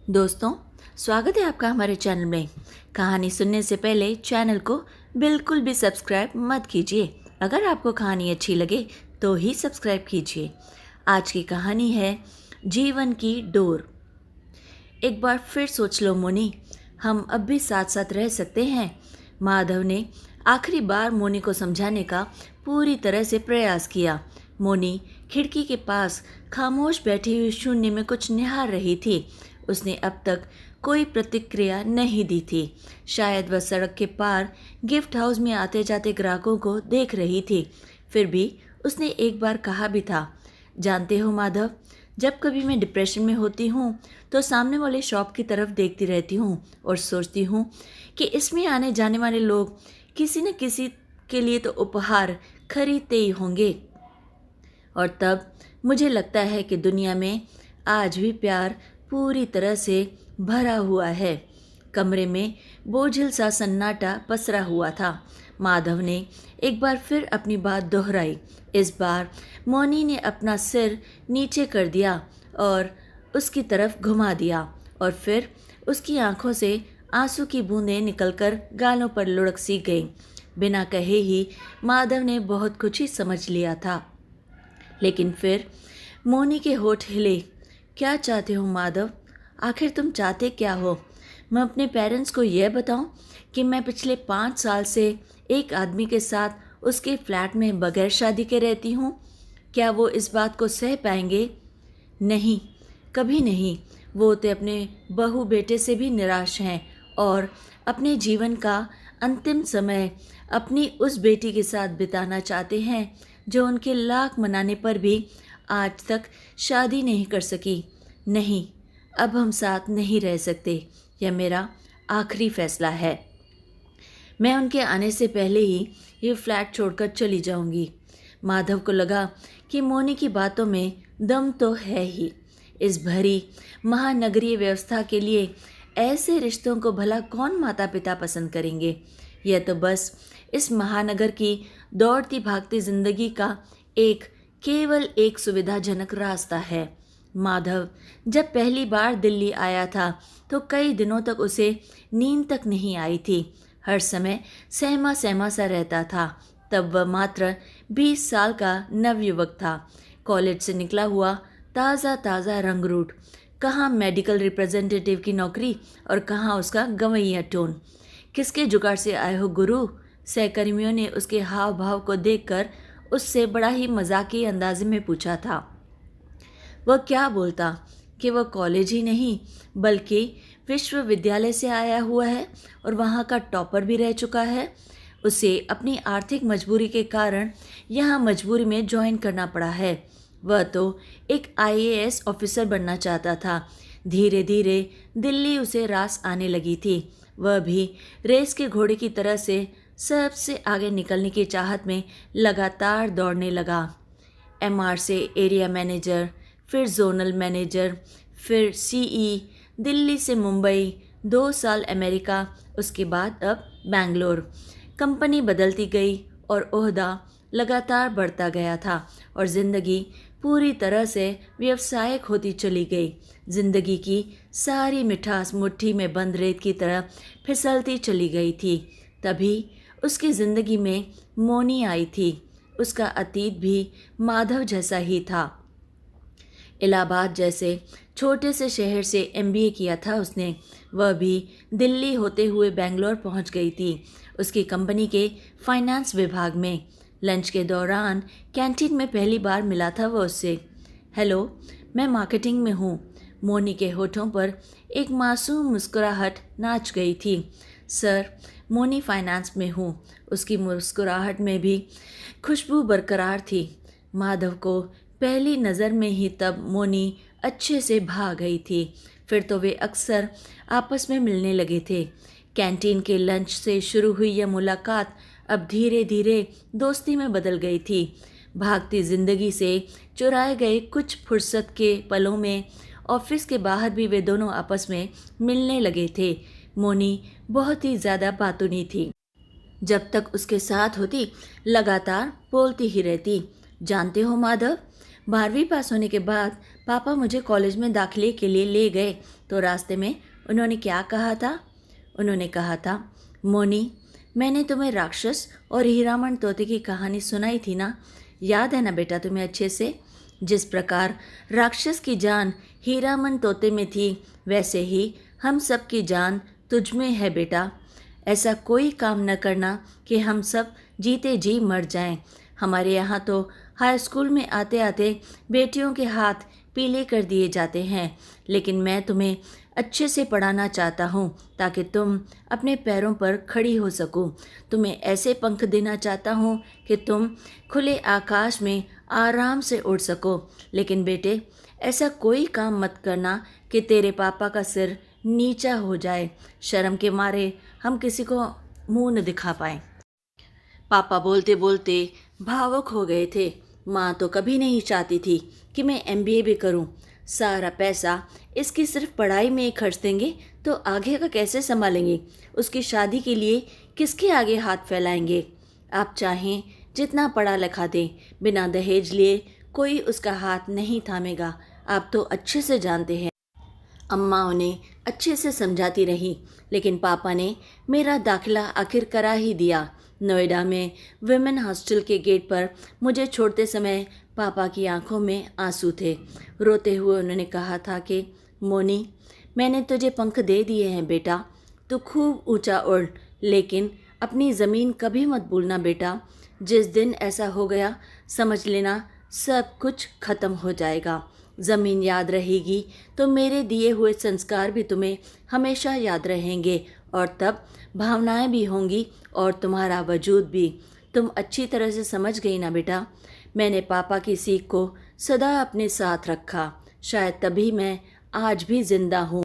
दोस्तों, स्वागत है आपका हमारे चैनल में। कहानी सुनने से पहले चैनल को बिल्कुल भी सब्सक्राइब मत कीजिए। अगर आपको कहानी अच्छी लगे तो ही सब्सक्राइब कीजिए। आज की कहानी है जीवन की डोर। एक बार फिर सोच लो मोनी, हम अब भी साथ साथ रह सकते हैं। माधव ने आखिरी बार मोनी को समझाने का पूरी तरह से प्रयास किया। मोनी खिड़की के पास खामोश बैठी हुई शून्य में कुछ निहार रही थी। उसने अब तक कोई प्रतिक्रिया नहीं दी थी। शायद वह सड़क के पार गिफ्ट हाउस में आते जाते ग्राहकों को देख रही थी। फिर भी उसने एक बार कहा भी था, जानते हो माधव, जब कभी मैं डिप्रेशन में होती हूँ तो सामने वाले शॉप की तरफ देखती रहती हूँ और सोचती हूँ कि इसमें आने जाने वाले लोग किसी न किसी के लिए तो उपहार खरीदते ही होंगे। और तब मुझे लगता है कि दुनिया में आज भी प्यार पूरी तरह से भरा हुआ है। कमरे में बोझिल सा सन्नाटा पसरा हुआ था। माधव ने एक बार फिर अपनी बात दोहराई। इस बार मौनी ने अपना सिर नीचे कर दिया और उसकी तरफ घुमा दिया और फिर उसकी आंखों से आंसू की बूंदें निकलकर गालों पर लुढ़क सी गईं। बिना कहे ही माधव ने बहुत कुछ ही समझ लिया था। लेकिन फिर मौनी के होठ हिले। क्या चाहते हो माधव? आखिर तुम चाहते क्या हो? मैं अपने पेरेंट्स को यह बताऊं कि मैं पिछले 5 साल से एक आदमी के साथ उसके फ्लैट में बगैर शादी के रहती हूं? क्या वो इस बात को सह पाएंगे? नहीं, कभी नहीं। वो तो अपने बहू बेटे से भी निराश हैं और अपने जीवन का अंतिम समय अपनी उस बेटी के साथ बिताना चाहते हैं जो उनके लाख मनाने पर भी आज तक शादी नहीं कर सकी। नहीं, अब हम साथ नहीं रह सकते। यह मेरा आखिरी फैसला है। मैं उनके आने से पहले ही ये फ्लैट छोड़कर चली जाऊंगी। माधव को लगा कि मोनी की बातों में दम तो है ही। इस भरी महानगरीय व्यवस्था के लिए ऐसे रिश्तों को भला कौन माता पिता पसंद करेंगे? यह तो बस इस महानगर की दौड़ती भागती जिंदगी का केवल एक सुविधाजनक रास्ता है। माधव जब पहली बार दिल्ली आया था तो कई दिनों तक उसे नींद तक नहीं आई थी। हर समय सहमा सहमा सा रहता था। तब वह मात्र 20 साल का नवयुवक था। कॉलेज से निकला हुआ ताज़ा ताज़ा रंगरूट। कहाँ मेडिकल रिप्रेजेंटेटिव की नौकरी और कहाँ उसका गंवैया टोन। किसके जुगाड़ से आए हो गुरु? सहकर्मियों ने उसके हाव भाव को देखकर उससे बड़ा ही मजाकी अंदाजे में पूछा था। वह क्या बोलता कि वह कॉलेज ही नहीं बल्कि विश्वविद्यालय से आया हुआ है और वहाँ का टॉपर भी रह चुका है। उसे अपनी आर्थिक मजबूरी के कारण यहाँ मजबूरी में ज्वाइन करना पड़ा है। वह तो एक आईएएस ऑफिसर बनना चाहता था। धीरे धीरे दिल्ली उसे रास आने लगी थी। वह भी रेस के घोड़े की तरह से सबसे आगे निकलने की चाहत में लगातार दौड़ने लगा। एमआर से एरिया मैनेजर, फिर जोनल मैनेजर, फिर सीई, दिल्ली से मुंबई, 2 साल अमेरिका, उसके बाद अब बेंगलोर। कंपनी बदलती गई और ओहदा लगातार बढ़ता गया था और ज़िंदगी पूरी तरह से व्यावसायिक होती चली गई। जिंदगी की सारी मिठास मुट्ठी में बंद रेत की तरह फिसलती चली गई थी। तभी उसकी ज़िंदगी में मोनी आई थी। उसका अतीत भी माधव जैसा ही था। इलाहाबाद जैसे छोटे से शहर से एमबीए किया था उसने। वह भी दिल्ली होते हुए बेंगलोर पहुंच गई थी, उसकी कंपनी के फाइनेंस विभाग में। लंच के दौरान कैंटीन में पहली बार मिला था वह उससे। हेलो, मैं मार्केटिंग में हूँ। मोनी के होठों पर एक मासूम मुस्कुराहट नाच गई थी। सर, मोनी फाइनेंस में हूँ। उसकी मुस्कुराहट में भी खुशबू बरकरार थी। माधव को पहली नज़र में ही तब मोनी अच्छे से भा गई थी। फिर तो वे अक्सर आपस में मिलने लगे थे। कैंटीन के लंच से शुरू हुई यह मुलाकात अब धीरे धीरे दोस्ती में बदल गई थी। भागती जिंदगी से चुराए गए कुछ फुर्सत के पलों में ऑफिस के बाहर भी वे दोनों आपस में मिलने लगे थे। मोनी बहुत ही ज़्यादा बातूनी थी। जब तक उसके साथ होती लगातार बोलती ही रहती। जानते हो माधव, 12वीं पास होने के बाद पापा मुझे कॉलेज में दाखिले के लिए ले गए तो रास्ते में उन्होंने क्या कहा था? उन्होंने कहा था, मोनी, मैंने तुम्हें राक्षस और हीरामन तोते की कहानी सुनाई थी ना? याद है ना बेटा तुम्हें अच्छे से? जिस प्रकार राक्षस की जान हीरामन तोते में थी, वैसे ही हम सब की जान तुझ में है बेटा। ऐसा कोई काम न करना कि हम सब जीते जी मर जाएं। हमारे यहाँ तो हाई स्कूल में आते आते बेटियों के हाथ पीले कर दिए जाते हैं, लेकिन मैं तुम्हें अच्छे से पढ़ाना चाहता हूँ ताकि तुम अपने पैरों पर खड़ी हो सको। तुम्हें ऐसे पंख देना चाहता हूँ कि तुम खुले आकाश में आराम से उड़ सको। लेकिन बेटे, ऐसा कोई काम मत करना कि तेरे पापा का सिर नीचा हो जाए। शर्म के मारे हम किसी को मुंह न दिखा पाए। पापा बोलते बोलते भावुक हो गए थे। माँ तो कभी नहीं चाहती थी कि मैं एमबीए भी करूं। सारा पैसा इसकी सिर्फ पढ़ाई में ही खर्च देंगे तो आगे का कैसे संभालेंगे? उसकी शादी के लिए किसके आगे हाथ फैलाएंगे? आप चाहें जितना पढ़ा लिखा दें, बिना दहेज लिए कोई उसका हाथ नहीं थामेगा। आप तो अच्छे से जानते हैं। अम्मा उन्हें अच्छे से समझाती रही, लेकिन पापा ने मेरा दाखिला आखिर करा ही दिया। नोएडा में विमेन हॉस्टल के गेट पर मुझे छोड़ते समय पापा की आंखों में आंसू थे। रोते हुए उन्होंने कहा था कि मोनी, मैंने तुझे पंख दे दिए हैं बेटा, तू खूब ऊंचा उड़, लेकिन अपनी ज़मीन कभी मत भूलना बेटा। जिस दिन ऐसा हो गया, समझ लेना सब कुछ खत्म हो जाएगा। ज़मीन याद रहेगी तो मेरे दिए हुए संस्कार भी तुम्हें हमेशा याद रहेंगे, और तब भावनाएं भी होंगी और तुम्हारा वजूद भी। तुम अच्छी तरह से समझ गई ना बेटा? मैंने पापा की सीख को सदा अपने साथ रखा, शायद तभी मैं आज भी जिंदा हूँ।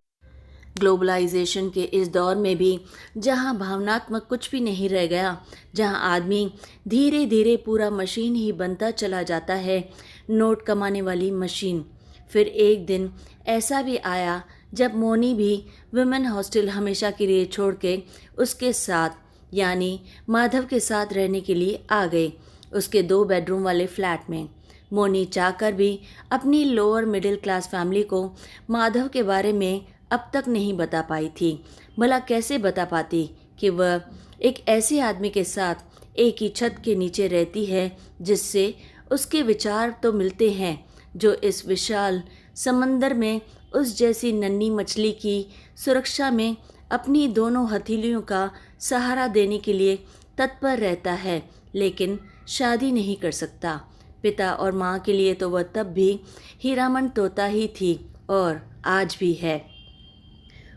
ग्लोबलाइजेशन के इस दौर में भी जहाँ भावनात्मक कुछ भी नहीं रह गया, जहाँ आदमी धीरे धीरे पूरा मशीन ही बनता चला जाता है, नोट कमाने वाली मशीन। फिर एक दिन ऐसा भी आया जब मोनी भी वुमेन हॉस्टल हमेशा के लिए छोड़ के उसके साथ यानी माधव के साथ रहने के लिए आ गए, उसके 2 बेडरूम वाले फ्लैट में। मोनी चाहकर भी अपनी लोअर मिडिल क्लास फैमिली को माधव के बारे में अब तक नहीं बता पाई थी। भला कैसे बता पाती कि वह एक ऐसे आदमी के साथ एक ही छत के नीचे रहती है जिससे उसके विचार तो मिलते हैं, जो इस विशाल समंदर में उस जैसी नन्ही मछली की सुरक्षा में अपनी दोनों हथेलियों का सहारा देने के लिए तत्पर रहता है, लेकिन शादी नहीं कर सकता। पिता और माँ के लिए तो वह तब भी हीरामन तोता ही थी और आज भी है।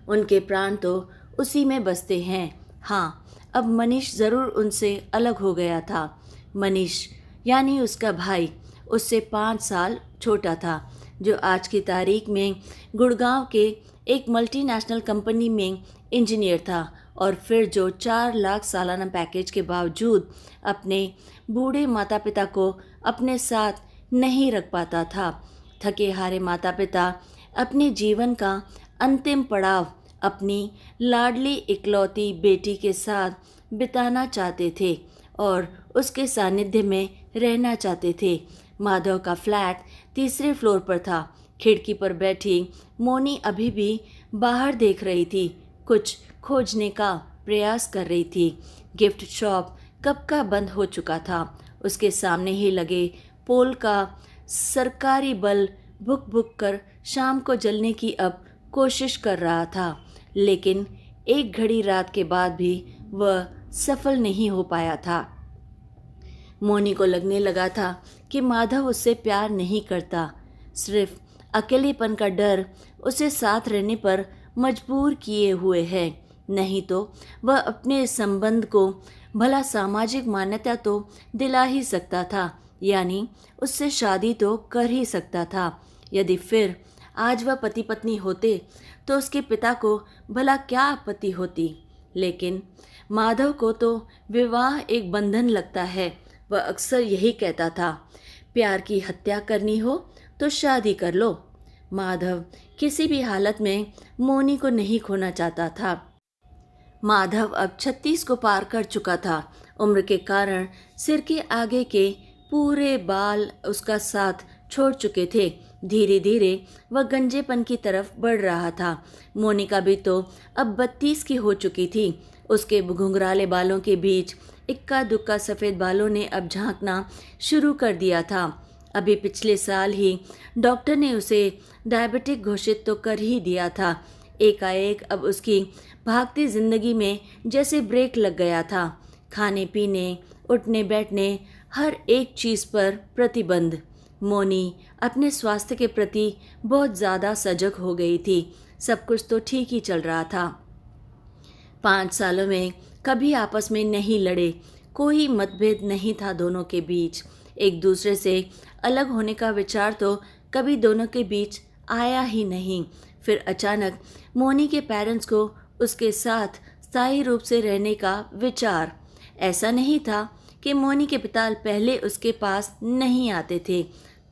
उनके प्राण तो उसी में बसते हैं। हाँ, अब मनीष ज़रूर उनसे अलग हो गया था। मनीष यानी उसका भाई उससे 5 साल छोटा था, जो आज की तारीख में गुड़गांव के एक मल्टीनेशनल कंपनी में इंजीनियर था, और फिर जो 4 लाख सालाना पैकेज के बावजूद अपने बूढ़े माता पिता को अपने साथ नहीं रख पाता था। थके हारे माता पिता अपने जीवन का अंतिम पड़ाव अपनी लाडली इकलौती बेटी के साथ बिताना चाहते थे और उसके सानिध्य में रहना चाहते थे। माधव का फ्लैट 3रे फ्लोर पर था। खिड़की पर बैठी मोनी अभी भी बाहर देख रही थी, कुछ खोजने का प्रयास कर रही थी। गिफ्ट शॉप कब का बंद हो चुका था। उसके सामने ही लगे पोल का सरकारी बल्ब भुक भुक कर शाम को जलने की अब कोशिश कर रहा था, लेकिन एक घड़ी रात के बाद भी वह सफल नहीं हो पाया था। मोनी को लगने लगा था कि माधव उससे प्यार नहीं करता, सिर्फ अकेलेपन का डर उसे साथ रहने पर मजबूर किए हुए है। नहीं तो वह अपने संबंध को भला सामाजिक मान्यता तो दिला ही सकता था, यानी उससे शादी तो कर ही सकता था। यदि फिर आज वह पति पत्नी होते तो उसके पिता को भला क्या आपत्ति होती, लेकिन माधव को तो विवाह एक बंधन लगता है। वह अक्सर यही कहता था, प्यार की हत्या करनी हो तो शादी कर लो। माधव किसी भी हालत में मोनी को नहीं खोना चाहता था। माधव अब 36 को पार कर चुका था। उम्र के कारण सिर के आगे के पूरे बाल उसका साथ छोड़ चुके थे। धीरे धीरे वह गंजेपन की तरफ बढ़ रहा था। मोनिका भी तो अब 32 की हो चुकी थी। उसके घुंघराले बालों के बीच इक्का दुक्का सफ़ेद बालों ने अब झांकना शुरू कर दिया था। अभी पिछले साल ही डॉक्टर ने उसे डायबिटिक घोषित तो कर ही दिया था। एकाएक अब उसकी भागती जिंदगी में जैसे ब्रेक लग गया था। खाने पीने, उठने बैठने, हर एक चीज़ पर प्रतिबंध। मोनी अपने स्वास्थ्य के प्रति बहुत ज़्यादा सजग हो गई थी। सब कुछ तो ठीक ही चल रहा था। 5 सालों में कभी आपस में नहीं लड़े, कोई मतभेद नहीं था दोनों के बीच। एक दूसरे से अलग होने का विचार तो कभी दोनों के बीच आया ही नहीं। फिर अचानक मोनी के पेरेंट्स को उसके साथ स्थायी रूप से रहने का विचार। ऐसा नहीं था कि मोनी के पिता पहले उसके पास नहीं आते थे,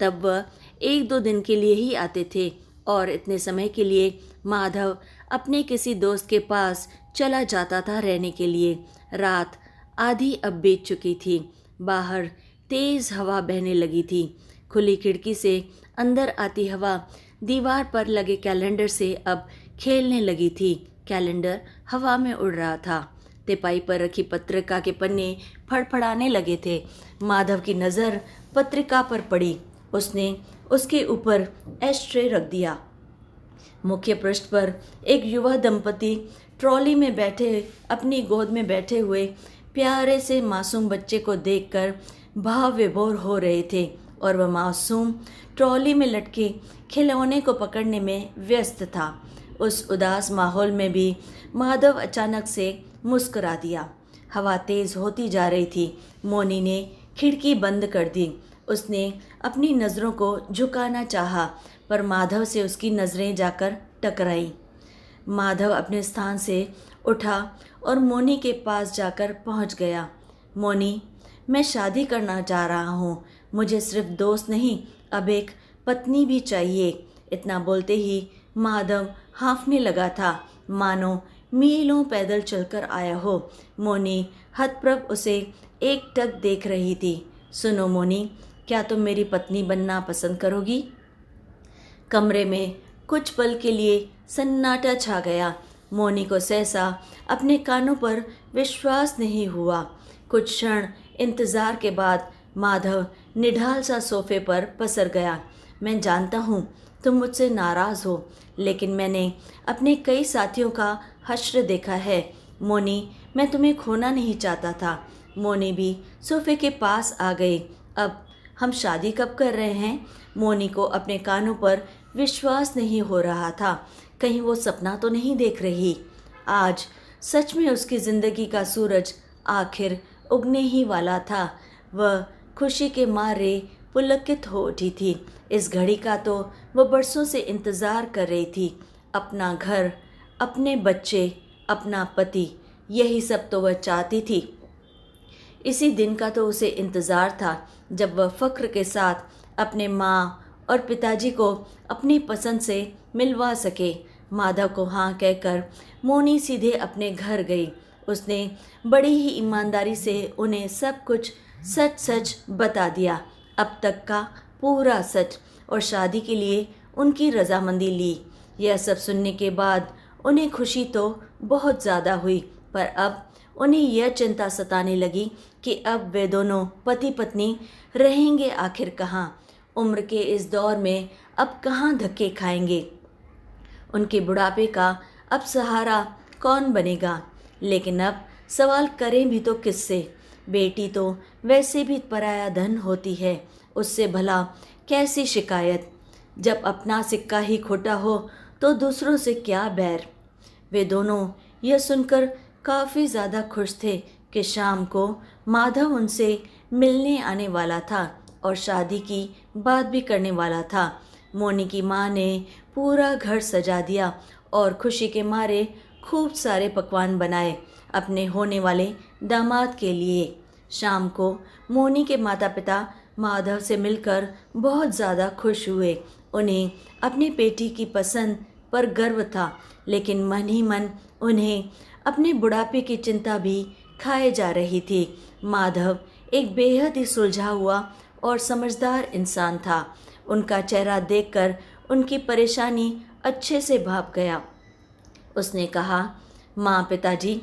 तब वह 1-2 दिन के लिए ही आते थे और इतने समय के लिए माधव अपने किसी दोस्त के पास चला जाता था रहने के लिए। रात आधी अब बीत चुकी थी। बाहर तेज़ हवा बहने लगी थी। खुली खिड़की से अंदर आती हवा दीवार पर लगे कैलेंडर से अब खेलने लगी थी। कैलेंडर हवा में उड़ रहा था। तिपाई पर रखी पत्रिका के पन्ने फड़फड़ाने लगे थे। माधव की नज़र पत्रिका पर पड़ी। उसने उसके ऊपर एस्ट्रे रख दिया। मुख्य पृष्ठ पर एक युवा दंपति ट्रॉली में बैठे अपनी गोद में बैठे हुए प्यारे से मासूम बच्चे को देखकर भाव विभोर हो रहे थे और वह मासूम ट्रॉली में लटके खिलौने को पकड़ने में व्यस्त था। उस उदास माहौल में भी माधव अचानक से मुस्कुरा दिया। हवा तेज़ होती जा रही थी। मोनी ने खिड़की बंद कर दी। उसने अपनी नज़रों को झुकाना चाहा, पर माधव से उसकी नज़रें जाकर टकराईं। माधव अपने स्थान से उठा और मोनी के पास जाकर पहुंच गया। मोनी, मैं शादी करना चाह रहा हूँ। मुझे सिर्फ दोस्त नहीं, अब एक पत्नी भी चाहिए। इतना बोलते ही माधव हाँफने लगा था, मानो मीलों पैदल चलकर आया हो। मोनी हतप्रभ उसे एकटक देख रही थी। सुनो मोनी, क्या तुम मेरी पत्नी बनना पसंद करोगी? कमरे में कुछ पल के लिए सन्नाटा छा गया। मोनी को सहसा अपने कानों पर विश्वास नहीं हुआ। कुछ क्षण इंतज़ार के बाद माधव निढाल सा सोफे पर पसर गया। मैं जानता हूँ तुम मुझसे नाराज़ हो, लेकिन मैंने अपने कई साथियों का हश्र देखा है। मोनी, मैं तुम्हें खोना नहीं चाहता था। मोनी भी सोफे के पास आ गई। अब हम शादी कब कर रहे हैं? मोनी को अपने कानों पर विश्वास नहीं हो रहा था। कहीं वो सपना तो नहीं देख रही? आज सच में उसकी ज़िंदगी का सूरज आखिर उगने ही वाला था। वह खुशी के मारे पुलकित हो उठी थी। इस घड़ी का तो वह बरसों से इंतज़ार कर रही थी। अपना घर, अपने बच्चे, अपना पति, यही सब तो वह चाहती थी। इसी दिन का तो उसे इंतज़ार था जब वह फ़ख्र के साथ अपने माँ और पिताजी को अपनी पसंद से मिलवा सके। माधव को हाँ कहकर मोनी सीधे अपने घर गई। उसने बड़ी ही ईमानदारी से उन्हें सब कुछ सच सच बता दिया, अब तक का पूरा सच, और शादी के लिए उनकी रजामंदी ली। यह सब सुनने के बाद उन्हें खुशी तो बहुत ज़्यादा हुई, पर अब उन्हें यह चिंता सताने लगी कि अब वे दोनों पति पत्नी रहेंगे आखिर कहाँ। उम्र के इस दौर में अब कहाँ धक्के खाएंगे। उनके बुढ़ापे का अब सहारा कौन बनेगा। लेकिन अब सवाल करें भी तो किससे? बेटी तो वैसे भी पराया धन होती है, उससे भला कैसी शिकायत। जब अपना सिक्का ही खोटा हो तो दूसरों से क्या बैर। वे दोनों यह सुनकर काफ़ी ज़्यादा खुश थे कि शाम को माधव उनसे मिलने आने वाला था और शादी की बात भी करने वाला था। मोनी की माँ ने पूरा घर सजा दिया और खुशी के मारे खूब सारे पकवान बनाए अपने होने वाले दामाद के लिए। शाम को मोनी के माता पिता माधव से मिलकर बहुत ज़्यादा खुश हुए। उन्हें अपनी बेटी की पसंद पर गर्व था, लेकिन मन ही मन उन्हें अपने बुढ़ापे की चिंता भी खाए जा रही थी। माधव एक बेहद ही सुलझा हुआ और समझदार इंसान था। उनका चेहरा देखकर उनकी परेशानी अच्छे से भाप गया। उसने कहा, माँ, पिताजी,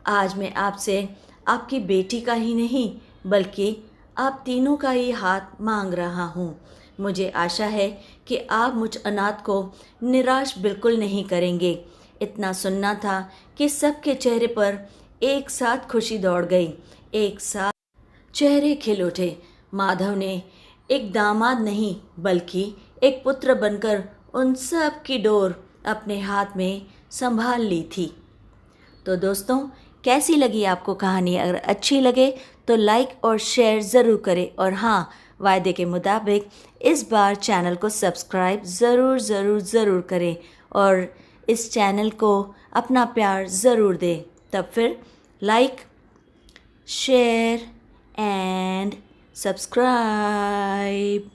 आज मैं आपसे आपकी बेटी का ही नहीं बल्कि आप तीनों का ही हाथ मांग रहा हूँ। मुझे आशा है कि आप मुझ अनाथ को निराश बिल्कुल नहीं करेंगे। इतना सुनना था कि सबके चेहरे पर एक साथ खुशी दौड़ गई, एक साथ चेहरे खिल उठे। माधव ने एक दामाद नहीं बल्कि एक पुत्र बनकर उन सब की डोर अपने हाथ में संभाल ली थी। तो दोस्तों, कैसी लगी आपको कहानी? अगर अच्छी लगे तो लाइक और शेयर ज़रूर करें, और हाँ, वायदे के मुताबिक इस बार चैनल को सब्सक्राइब ज़रूर ज़रूर ज़रूर करें और इस चैनल को अपना प्यार ज़रूर दें। तब फिर लाइक, शेयर एंड सब्सक्राइब।